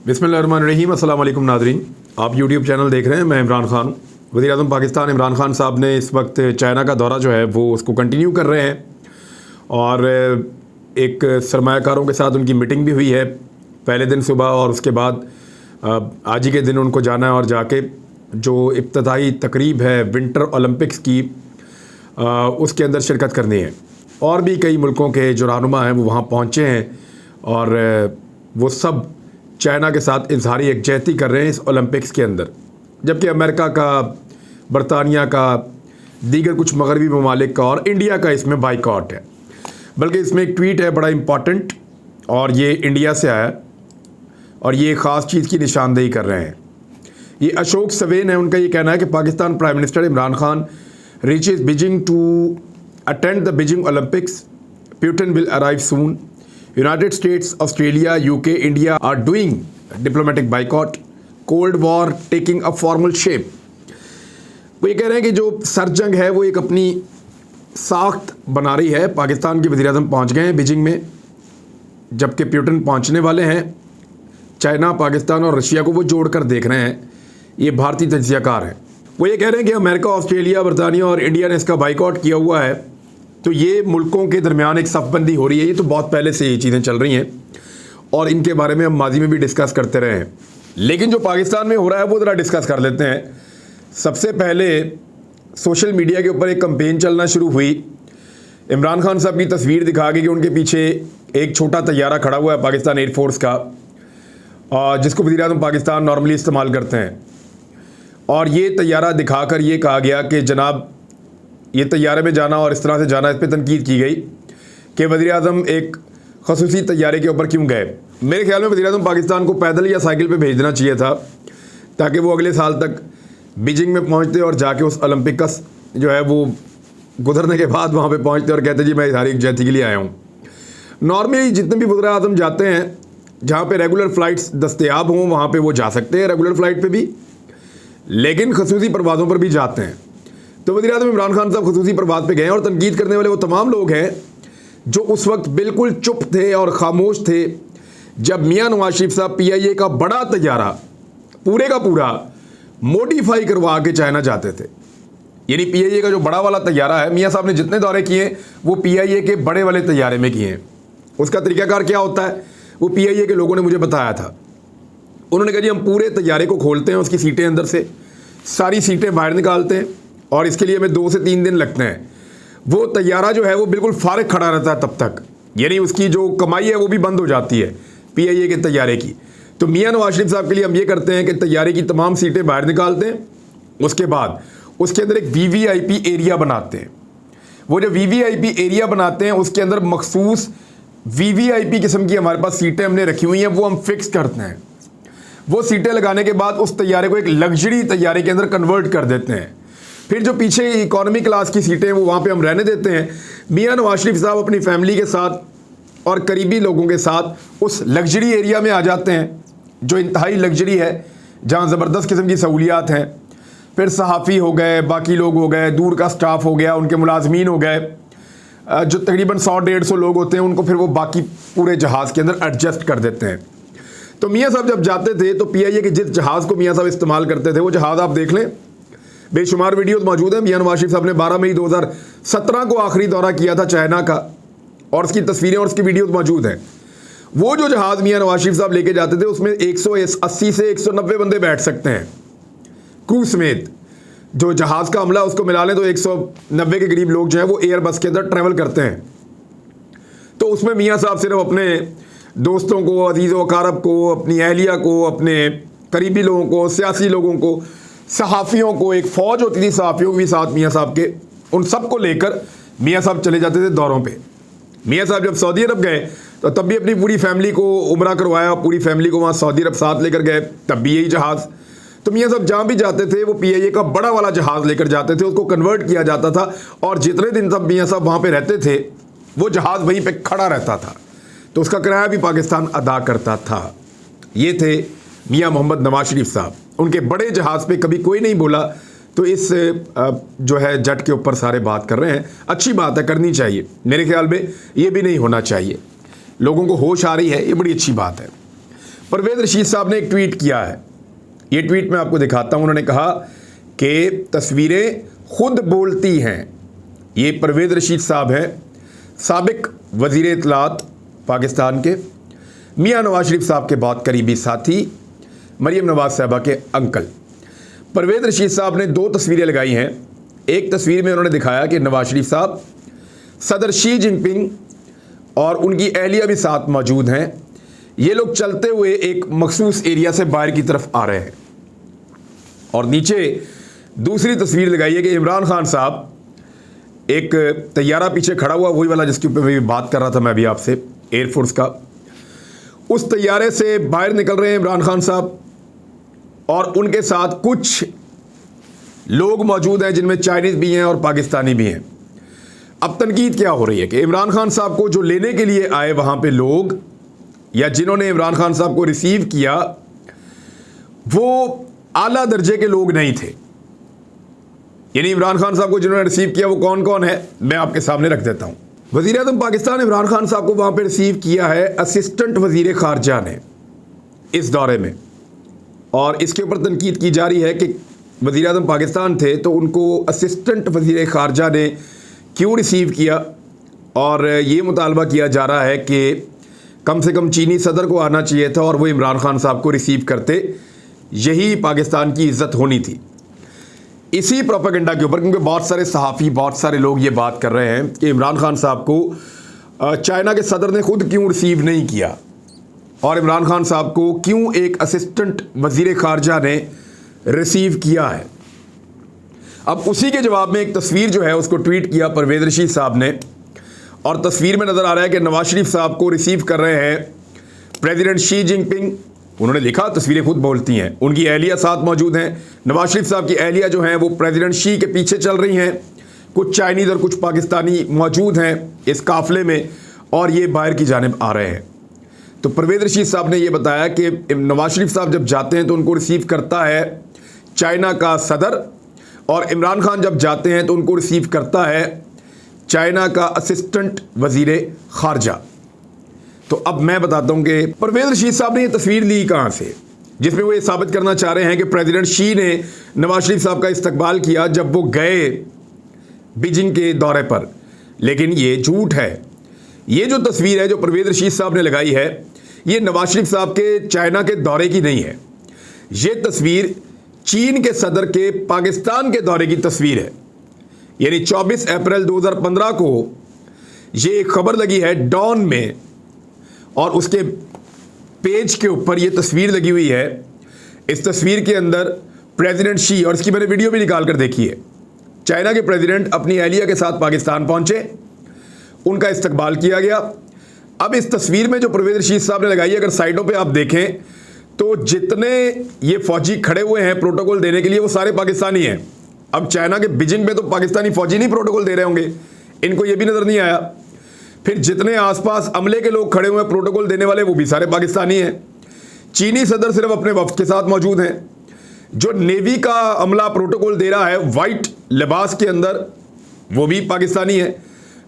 बिस्मिल्लाहिर्रहमानिर्रहीम। अस्सलाम वालेकुम नाज़रीन, आप यूट्यूब चैनल देख रहे हैं। मैं इमरान खान। वज़ीर-ए-आज़म पाकिस्तान इमरान खान साहब ने इस वक्त चाइना का दौरा जो है वो उसको कंटिन्यू कर रहे हैं और एक सरमायाकारों के साथ उनकी मीटिंग भी हुई है पहले दिन सुबह, और उसके बाद आज ही के दिन उनको जाना है और जाके जो इब्तिदाई तकरीब है विंटर ओलंपिक्स की उसके अंदर शिरकत करनी है। और भी कई मुल्कों के जो रहनुमा हैं वो वहाँ पहुँचे हैं और वो सब चाइना के साथ इजहारी यकजहती कर रहे हैं इस ओलंपिक्स के अंदर, जबकि अमेरिका का, बरतानिया का, दीगर कुछ मगरबी ममालिक का और इंडिया का इसमें बाइकॉट है। बल्कि इसमें एक ट्वीट है बड़ा इम्पॉर्टेंट, और ये इंडिया से आया और ये ख़ास चीज़ की निशानदेही कर रहे हैं। ये अशोक सवेन है, उनका ये कहना है कि Pakistan prime minister Imran Khan reaches Beijing to attend the Beijing Olympics, Putin will arrive soon, United States, Australia, UK, India are doing diplomatic boycott, cold war taking a formal shape. वो ये कह रहे हैं कि जो सरजंग है वो एक अपनी साख्त बना रही है। पाकिस्तान के वज़ीर-ए-आज़म पहुँच गए हैं बीजिंग में, जबकि पुतिन पहुँचने वाले हैं। चाइना, पाकिस्तान और रशिया को वो जोड़ कर देख रहे हैं। ये भारतीय तज्ज़ियाकार हैं। वो ये कह रहे हैं कि अमेरिका, ऑस्ट्रेलिया, बरतानिया और इंडिया ने इसका बाइकॉट किया हुआ है, तो ये मुल्कों के दरमियान एक सफ़बंदी हो रही है। ये तो बहुत पहले से ये चीज़ें चल रही हैं और इनके बारे में हम माजी में भी डिस्कस करते रहे हैं। लेकिन जो पाकिस्तान में हो रहा है वो ज़रा डिस्कस कर लेते हैं। सबसे पहले सोशल मीडिया के ऊपर एक कैंपेन चलना शुरू हुई इमरान खान साहब की तस्वीर दिखा के कि उनके पीछे एक छोटा तैयारा खड़ा हुआ है पाकिस्तान एयरफोर्स का, जिसको वज़ीर-ए-आज़म पाकिस्तान नॉर्मली इस्तेमाल करते हैं। और ये तैयारा दिखाकर ये कहा गया कि जनाब ये तैयारे में जाना और इस तरह से जाना, इस पर तनकीद की गई कि वज़ीर-ए-आज़म एक ख़ुसूसी तैयारे के ऊपर क्यों गए। मेरे ख्याल में वज़ीर-ए-आज़म पाकिस्तान को पैदल या साइकिल पे भेज देना चाहिए था, ताकि वो अगले साल तक बीजिंग में पहुंचते और जाके उस ओलंपिक का जो है वो गुजरने के बाद वहाँ पे पहुंचते और कहते जी मैं इजहारी यकजहती के लिए आया हूँ। नॉर्मली जितने भी वज़ीर-ए-आज़म जाते हैं जहाँ पे रेगुलर फ़्लाइट्स दस्तयाब हों वहाँ पे वो जा सकते हैं, रेगुलर फ़्लाइट पे भी, लेकिन खसूसी परवाज़ों पर भी जाते हैं। तो वज़ीर-ए-आज़म इमरान खान साहब खसूसी परवाज़ पे गए और तनकीद करने वाले वो तमाम लोग हैं जो उस वक्त बिल्कुल चुप थे और ख़ामोश थे जब मियाँ नवाज शरीफ साहब PIA का बड़ा तैयारा पूरे का पूरा मॉडिफाई करवा के चाइना जाते थे। यानी PIA का जो बड़ा वाला तैयारा है, मियाँ साहब ने जितने दौरे किए वो PIA के बड़े वाले तैयारे में किए हैं। उसका तरीक़ाकार क्या होता है वो PIA के लोगों ने मुझे बताया था। उन्होंने कहा जी हम पूरे तैयारे को खोलते हैं, उसकी सीटें अंदर से सारी सीटें बाहर निकालते हैं और इसके लिए हमें 2 से 3 दिन लगते हैं। वो तैयारा जो है वो बिल्कुल फारिग खड़ा रहता है तब तक, यानी उसकी जो कमाई है वो भी बंद हो जाती है PIA के तैयारे की। तो मियाँ नवाज शरीफ साहब के लिए हम ये करते हैं कि तैयारे की तमाम सीटें बाहर निकालते हैं, उसके बाद उसके अंदर एक VVIP एरिया बनाते हैं। वो जो VVIP एरिया बनाते हैं उसके अंदर मखसूस VVIP किस्म की हमारे पास सीटें हमने रखी हुई हैं, वो हम फिक्स करते हैं। वो सीटें लगाने के बाद उस तैयारे को एक लग्जरी तैयारे के अंदर कन्वर्ट कर देते हैं। फिर जो पीछे इकॉनमी क्लास की सीटें वो वहाँ पे हम रहने देते हैं। मियाँ नवाज शरीफ साहब अपनी फैमिली के साथ और करीबी लोगों के साथ उस लग्जरी एरिया में आ जाते हैं जो इंतहाई लग्जरी है, जहाँ ज़बरदस्त किस्म की सहूलियात हैं। फिर सहाफ़ी हो गए, बाकी लोग हो गए, दूर का स्टाफ हो गया, उनके मुलाजमीन हो गए, जो तकरीबन 100-150 लोग होते हैं, उनको फिर वो बाकी पूरे जहाज़ के अंदर एडजस्ट कर देते हैं। तो मियाँ साहब जब जाते थे तो PIA के जिस जहाज़ को मियाँ साहब इस्तेमाल करते थे वो जहाज़ आप देख लें, बेशुमार वीडियोस मौजूद हैं। मियाँ नवाज शरीफ साहब ने 12 मई 2017 को आखिरी दौरा किया था चाइना का, और उसकी तस्वीरें और उसकी वीडियोस मौजूद हैं। वो जो जहाज़ मियाँ नवाज शरीफ साहब लेके जाते थे उसमें 180 से 190 बंदे बैठ सकते हैं, क्रू समेत। जो जहाज़ का अमला उसको मिला लें तो 190 के करीब लोग जो हैं वो एयर बस के अंदर ट्रैवल करते हैं। तो उसमें मियाँ साहब सिर्फ अपने दोस्तों को, अजीज़ व अकारब को, अपनी अहलिया को, अपने करीबी लोगों को, सियासी लोगों को, सहाफ़ियों को, एक फ़ौज होती थी सहाफ़ियों के भी साथ मियाँ साहब के, उन सब को लेकर मियाँ साहब चले जाते थे दौरों पे। मियाँ साहब जब सऊदी अरब गए तो तब भी अपनी पूरी फैमिली को उम्रा करवाया, पूरी फैमिली को वहाँ सऊदी अरब साथ लेकर गए, तब भी यही जहाज़। तो मियाँ साहब जहाँ भी जाते थे वो PIA का बड़ा वाला जहाज़ लेकर जाते थे, उसको कन्वर्ट किया जाता था और जितने दिन तक मियाँ साहब वहाँ पर रहते थे वो जहाज़ वहीं पर खड़ा रहता था, तो उसका किराया भी पाकिस्तान अदा करता था। ये थे मियाँ मोहम्मद नवाज शरीफ साहब। उनके बड़े जहाज़ पे कभी कोई नहीं बोला, तो इस जो है जट के ऊपर सारे बात कर रहे हैं। अच्छी बात है, करनी चाहिए। मेरे ख्याल में ये भी नहीं होना चाहिए। लोगों को होश आ रही है, ये बड़ी अच्छी बात है। परवेज़ रशीद साहब ने एक ट्वीट किया है। ये ट्वीट मैं आपको दिखाता हूँ। उन्होंने कहा कि तस्वीरें खुद बोलती हैं। ये परवेज़ रशीद साहब हैं, साबिक वज़ीर इत्तलात पाकिस्तान के, मियां नवाज शरीफ साहब के बहुत करीबी साथी, मरीम नवाज साहबा के अंकल। परवेज़ रशीद साहब ने 2 तस्वीरें लगाई हैं। एक तस्वीर में उन्होंने दिखाया कि नवाज शरीफ साहब, सदर शी जिनपिंग और उनकी अहलिया भी साथ मौजूद हैं। ये लोग चलते हुए एक मखसूस एरिया से बाहर की तरफ आ रहे हैं। और नीचे दूसरी तस्वीर लगाई है कि इमरान खान साहब, एक तैयारा पीछे खड़ा हुआ, वही वाला जिसके ऊपर भी बात कर रहा था मैं अभी आपसे, एयरफोर्स का, उस तैयारे से बाहर निकल रहे हैं इमरान खान साहब और उनके साथ कुछ लोग मौजूद हैं जिनमें चाइनीज़ भी हैं और पाकिस्तानी भी हैं। अब तनकीद क्या हो रही है कि इमरान खान साहब को जो लेने के लिए आए वहाँ पे लोग, या जिन्होंने इमरान खान साहब को रिसीव किया, वो आला दर्जे के लोग नहीं थे। यानी इमरान खान साहब को जिन्होंने रिसीव किया वो कौन कौन है, मैं आपके सामने रख देता हूँ। वज़ीर आज़म पाकिस्तान इमरान खान साहब को वहाँ पे रिसीव किया है असिस्टेंट वज़ीर ख़ारजा ने इस दौरे में। और इसके ऊपर तनकीद की जा रही है कि वज़ीर आज़म पाकिस्तान थे तो उनको असिस्टेंट वज़ीर ख़ारजा ने क्यों रिसीव किया। और ये मुतालबा किया जा रहा है कि कम से कम चीनी सदर को आना चाहिए था और वो इमरान खान साहब को रिसीव करते, यही पाकिस्तान की इज़्ज़त होनी थी। इसी प्रोपेगेंडा के ऊपर, क्योंकि बहुत सारे सहाफ़ी, बहुत सारे लोग ये बात कर रहे हैं कि इमरान खान साहब को चाइना के सदर ने खुद क्यों रिसीव नहीं किया और इमरान खान साहब को क्यों एक असिस्टेंट वज़ीर ख़ारजा ने रिसीव किया है। अब उसी के जवाब में एक तस्वीर जो है उसको ट्वीट किया परवेज़ रशीद साहब ने, और तस्वीर में नज़र आ रहा है कि नवाज शरीफ साहब को रिसीव कर रहे हैं प्रेसिडेंट शी जिनपिंग। उन्होंने लिखा तस्वीरें खुद बोलती हैं, उनकी अहलिया साथ मौजूद हैं। नवाज शरीफ साहब की अहलिया जो हैं वो प्रेसिडेंट शी के पीछे चल रही हैं। कुछ चाइनीज़ और कुछ पाकिस्तानी मौजूद हैं इस काफ़िले में और ये बाहर की जानिब आ रहे हैं। तो परवेज़ रशीद साहब ने ये बताया कि नवाज शरीफ साहब जब जाते हैं तो उनको रिसीव करता है चाइना का सदर, और इमरान खान जब जाते हैं तो उनको रिसीव करता है चाइना का असिस्टेंट वज़ीर ख़ारजा। तो अब मैं बताता हूं कि परवेज़ रशीद साहब ने ये तस्वीर ली कहां से, जिसमें वो ये साबित करना चाह रहे हैं कि प्रेसिडेंट शी ने नवाज शरीफ साहब का इस्तकबाल किया जब वो गए बीजिंग के दौरे पर। लेकिन ये झूठ है। ये जो तस्वीर है जो परवेज़ रशीद साहब ने लगाई है, ये नवाज शरीफ साहब के चाइना के दौरे की नहीं है। ये तस्वीर चीन के सदर के पाकिस्तान के दौरे की तस्वीर है। यानी 24 अप्रैल 2015 को ये एक खबर लगी है डॉन में, और उसके पेज के ऊपर ये तस्वीर लगी हुई है। इस तस्वीर के अंदर प्रेसिडेंट शी, और इसकी मैंने वीडियो भी निकाल कर देखी है, चाइना के प्रेसिडेंट अपनी अहलिया के साथ पाकिस्तान पहुंचे, उनका इस्तकबाल किया गया। अब इस तस्वीर में जो परवेज़ रशीद साहब ने लगाई है, अगर साइडों पे आप देखें तो जितने ये फौजी खड़े हुए हैं प्रोटोकॉल देने के लिए वो सारे पाकिस्तानी हैं। अब चाइना के बीजिंग में तो पाकिस्तानी फौजी नहीं प्रोटोकॉल दे रहे होंगे, इनको ये भी नज़र नहीं आया। फिर जितने आसपास अमले के लोग खड़े हुए हैं प्रोटोकॉल देने वाले, वो भी सारे पाकिस्तानी हैं। चीनी सदर सिर्फ अपने वफ्द के साथ मौजूद हैं। जो नेवी का अमला प्रोटोकॉल दे रहा है वाइट लिबास के अंदर, वो भी पाकिस्तानी है।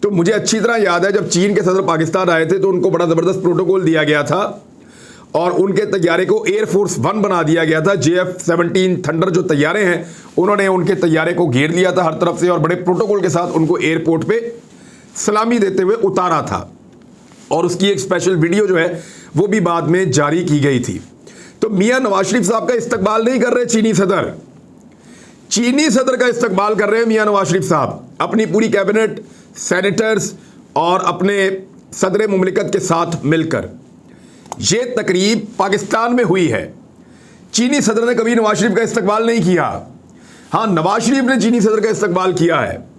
तो मुझे अच्छी तरह याद है जब चीन के सदर पाकिस्तान आए थे तो उनको बड़ा ज़बरदस्त प्रोटोकॉल दिया गया था और उनके तैयारे को एयरफोर्स 1 बना दिया गया था। JF-17 थंडर जो तैयारे हैं, उन्होंने उनके तैयारे को घेर लिया था हर तरफ से और बड़े प्रोटोकॉल के साथ उनको एयरपोर्ट पे सलामी देते हुए उतारा था। और उसकी एक स्पेशल वीडियो जो है वो भी बाद में जारी की गई थी। तो मियां नवाज शरीफ साहब का इस्तकबाल नहीं कर रहे चीनी सदर, चीनी सदर का इस्तकबाल कर रहे हैं मियां नवाज शरीफ साहब अपनी पूरी कैबिनेट, सेनेटर्स और अपने सदर मुमलिकत के साथ मिलकर। ये तकरीब पाकिस्तान में हुई है। चीनी सदर ने कभी नवाज शरीफ का इस्तकबाल नहीं किया। हाँ, नवाज शरीफ ने चीनी सदर का इस्तकबाल किया है।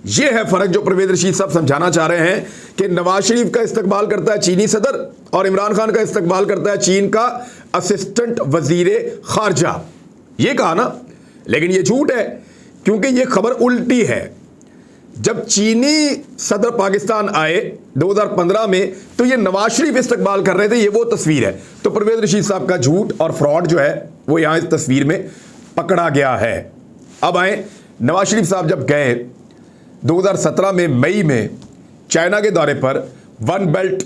ये है फ़र्क जो परवेज़ रशीद साहब समझाना चाह रहे हैं कि नवाज शरीफ का इस्तकबाल करता है चीनी सदर और इमरान खान का इस्तकबाल करता है चीन का असिस्टेंट वज़ीर ख़ारजा। ये कहा ना, लेकिन ये झूठ है क्योंकि ये खबर उल्टी है। जब चीनी सदर पाकिस्तान आए 2015 में तो ये नवाज शरीफ इस्तकबाल कर रहे थे, ये वो तस्वीर है। तो परवेज़ रशीद साहब का झूठ और फ्रॉड जो है वो यहाँ इस तस्वीर में पकड़ा गया है। अब आए, नवाज शरीफ साहब जब गए 2017 में मई में चाइना के दौरे पर, 1 बेल्ट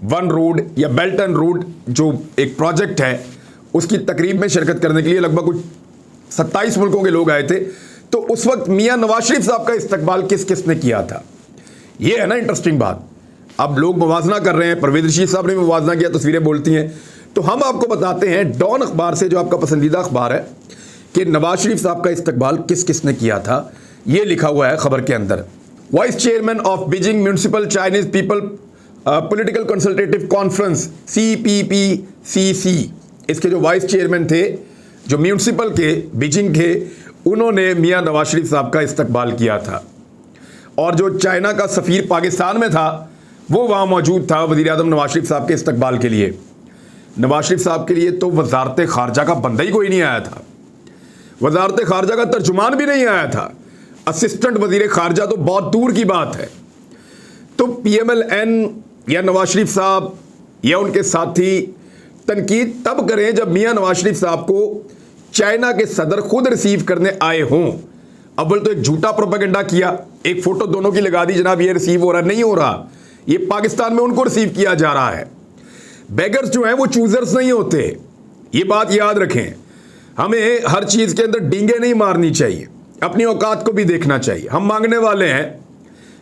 वन रोड या बेल्ट एंड रोड जो एक प्रोजेक्ट है उसकी तकरीब में शिरकत करने के लिए लगभग कुछ 27 मुल्कों के लोग आए थे। तो उस वक्त मियां नवाज शरीफ साहब का इस्तकबाल किस किस ने किया था, ये है ना इंटरेस्टिंग बात। अब लोग मुवाजना कर रहे हैं, परवेज रशीद साहब ने भी मुवाजना किया, तस्वीरें बोलती हैं। तो हम आपको बताते हैं डॉन अखबार से, जो आपका पसंदीदा अखबार है, कि नवाज शरीफ साहब का इस्तकबाल किस किस ने किया था। ये लिखा हुआ है खबर के अंदर, vice chairman of Beijing municipal Chinese people political consultative conference CPPCC, इसके जो वाइस चेयरमैन थे, जो म्यूनिसिपल के बीजिंग के, उन्होंने मियां नवाज शरीफ साहब का इस्तकबाल किया था। और जो चाइना का सफ़ीर पाकिस्तान में था वो वहाँ मौजूद था वज़ीर आज़म नवाज शरीफ साहब के इस्तकबाल के लिए। नवाज शरीफ साहब के लिए तो वजारत खारजा का बंदा ही कोई नहीं आया था, वजारत खारजा का तर्जुमान भी नहीं आया था, असिस्टेंट वज़ीर खारजा तो बहुत दूर की बात है। तो PMLN या नवाज शरीफ साहब या उनके साथी तनकीद तब करें जब मियां नवाज शरीफ साहब को चाइना के सदर खुद रिसीव करने आए हों। अव्वल तो एक झूठा प्रोपेगेंडा किया, एक फोटो दोनों की लगा दी, जनाब ये रिसीव हो रहा, नहीं हो रहा, ये पाकिस्तान में उनको रिसीव किया जा रहा है। बेगर्स जो हैं वो चूजर्स नहीं होते, ये बात याद रखें। हमें हर चीज़ के अंदर डींगे नहीं मारनी चाहिए, अपनी औकात को भी देखना चाहिए। हम मांगने वाले हैं,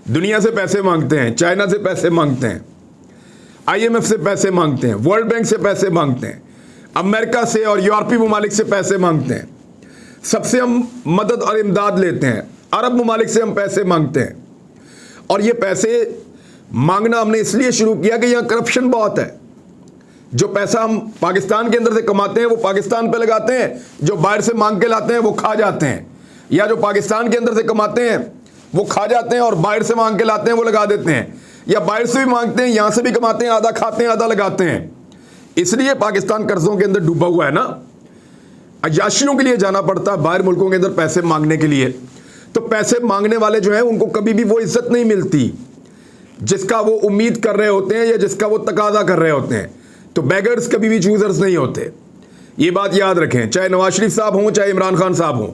दुनिया से पैसे मांगते हैं, चाइना से पैसे मांगते हैं, IMF से पैसे मांगते हैं, वर्ल्ड बैंक से पैसे मांगते हैं, अमेरिका से और यूरोपीय ममालिक से पैसे मांगते हैं, सबसे हम मदद और इमदाद लेते हैं, अरब ममालिक से हम पैसे मांगते हैं। और ये पैसे मांगना हमने इसलिए शुरू किया कि यहाँ करप्शन बहुत है। जो पैसा हम पाकिस्तान के अंदर से कमाते हैं वो पाकिस्तान पे लगाते हैं, जो बाहर से मांग के लाते हैं वो खा जाते हैं, या जो पाकिस्तान के अंदर से कमाते हैं वो खा जाते हैं और बाहर से मांग के लाते हैं वो लगा देते हैं, या बाहर से भी मांगते हैं, यहाँ से भी कमाते हैं, आधा खाते हैं आधा लगाते हैं। इसलिए पाकिस्तान कर्जों के अंदर डूबा हुआ है ना। अयाशियों के लिए जाना पड़ता है बाहर मुल्कों के अंदर पैसे मांगने के लिए। तो पैसे मांगने वाले जो हैं उनको कभी भी वो इज्जत नहीं मिलती जिसका वो उम्मीद कर रहे होते हैं या जिसका वो तकाजा कर रहे होते हैं। तो बेगर्स कभी भी चूजर्स नहीं होते, ये बात याद रखें। चाहे नवाज शरीफ साहब हों, चाहे इमरान खान साहब हों,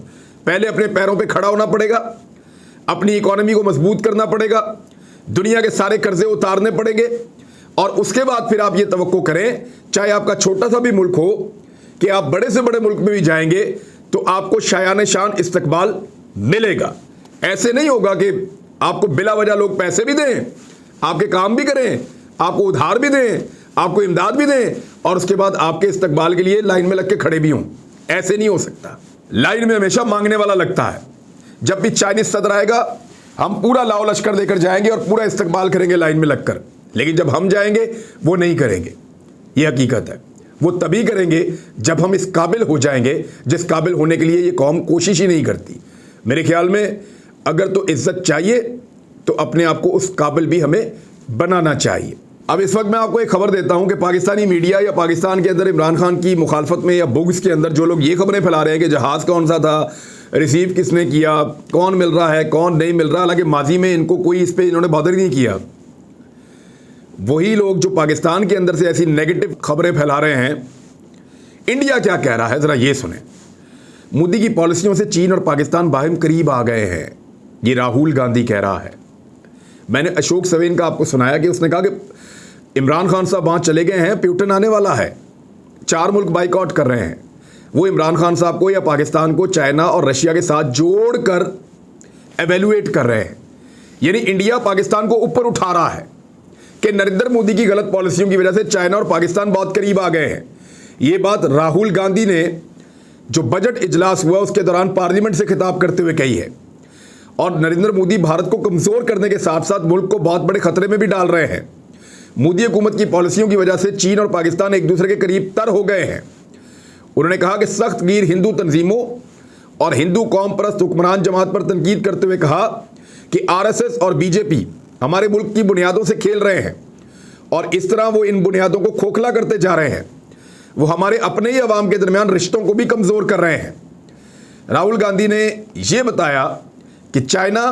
पहले अपने पैरों पे खड़ा होना पड़ेगा, अपनी इकोनॉमी को मजबूत करना पड़ेगा, दुनिया के सारे कर्जे उतारने पड़ेंगे, और उसके बाद फिर आप ये तवक्को करें, चाहे आपका छोटा सा भी मुल्क हो, कि आप बड़े से बड़े मुल्क में भी जाएंगे तो आपको शायान शान इस्तकबाल मिलेगा। ऐसे नहीं होगा कि आपको बिला वजह लोग पैसे भी दें, आपके काम भी करें, आपको उधार भी दें, आपको इमदाद भी दें, और उसके बाद आपके इस्तकबाल के लिए लाइन में लग के खड़े भी हों। ऐसे नहीं हो सकता। लाइन में हमेशा मांगने वाला लगता है। जब भी चाइनीज सदर आएगा हम पूरा लाओ लश्कर देकर जाएंगे और पूरा इस्तकबाल करेंगे लाइन में लगकर, लेकिन जब हम जाएंगे वो नहीं करेंगे। ये हकीकत है। वो तभी करेंगे जब हम इस काबिल हो जाएंगे जिस काबिल होने के लिए ये कौम कोशिश ही नहीं करती। मेरे ख्याल में अगर तो इज्जत चाहिए तो अपने आप को उस काबिल भी हमें बनाना चाहिए। अब इस वक्त मैं आपको एक खबर देता हूं कि पाकिस्तानी मीडिया या पाकिस्तान के अंदर इमरान खान की मुखालफत में या बुग्स के अंदर जो लोग ये खबरें फैला रहे हैं कि जहाज़ कौन सा था, रिसीव किसने किया, कौन मिल रहा है कौन नहीं मिल रहा, हालांकि माजी में इनको कोई इस पर इन्होंने बॉदर नहीं किया। वही लोग जो पाकिस्तान के अंदर से ऐसी नेगेटिव खबरें फैला रहे हैं। इंडिया क्या कह रहा है ज़रा ये सुने। मोदी की पॉलिसियों से चीन और पाकिस्तान बाहिम करीब आ गए हैं, ये राहुल गांधी कह रहा है। मैंने अशोक सवेन का आपको सुनाया कि उसने कहा कि इमरान खान साहब वहाँ चले गए हैं, प्यूटन आने वाला है, 4 मुल्क बाइकआउट कर रहे हैं। वो इमरान खान साहब को या पाकिस्तान को चाइना और रशिया के साथ जोड़कर एवेल्युएट कर रहे हैं। यानी इंडिया पाकिस्तान को ऊपर उठा रहा है कि नरेंद्र मोदी की गलत पॉलिसियों की वजह से चाइना और पाकिस्तान बहुत करीब आ गए हैं। ये बात राहुल गांधी ने जो बजट इजलास हुआ उसके दौरान पार्लियामेंट से खिताब करते हुए कही है। और नरेंद्र मोदी भारत को कमज़ोर करने के साथ साथ मुल्क को बहुत बड़े खतरे में भी डाल रहे हैं। मोदी हुकूमत की पॉलिसियों की वजह से चीन और पाकिस्तान एक दूसरे के करीब तर हो गए हैं। उन्होंने कहा कि सख्त गिर हिंदू तंजीमों और हिंदू कौम परस्त हुक्मरान जमात पर तनकीद करते हुए कहा कि RSS और BJP हमारे मुल्क की बुनियादों से खेल रहे हैं और इस तरह वो इन बुनियादों को खोखला करते जा रहे हैं। वो हमारे अपने ही अवाम के दरमियान रिश्तों को भी कमज़ोर कर रहे हैं। राहुल गांधी ने यह बताया कि चाइना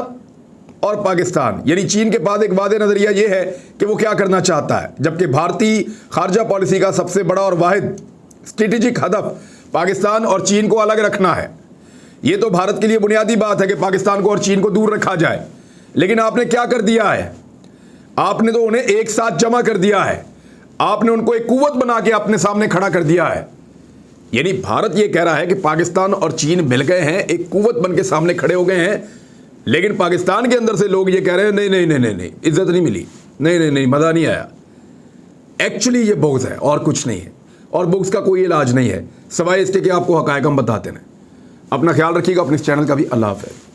और पाकिस्तान यानी चीन के पास एक वादे नज़रिया ये है कि वो क्या करना चाहता है, जबकि भारतीय खारजा पॉलिसी का सबसे बड़ा और वाहिद स्ट्रेटेजिक हदफ पाकिस्तान और चीन को अलग रखना है। ये तो भारत के लिए बुनियादी बात है कि पाकिस्तान को और चीन को दूर रखा जाए, लेकिन आपने क्या कर दिया है, आपने तो उन्हें एक साथ जमा कर दिया है। आपने उनको एक कुव्वत बना के अपने सामने खड़ा कर दिया है। यानी भारत ये कह रहा है कि पाकिस्तान और चीन मिल गए हैं, एक कुव्वत बन के सामने खड़े हो गए हैं, लेकिन पाकिस्तान के अंदर से लोग ये कह रहे हैं नहीं नहीं नहीं नहीं नहीं, इज्जत नहीं मिली, नहीं नहीं नहीं, मज़ा नहीं आया। एक्चुअली ये बुग़्ज़ है और कुछ नहीं है, और बुग़्ज़ का कोई इलाज नहीं है, सिवाय इसके कि आपको हक़ाइक़ हम बताते हैं। अपना ख्याल रखिएगा, अपने इस चैनल का भी। अल्लाह हाफ़िज़।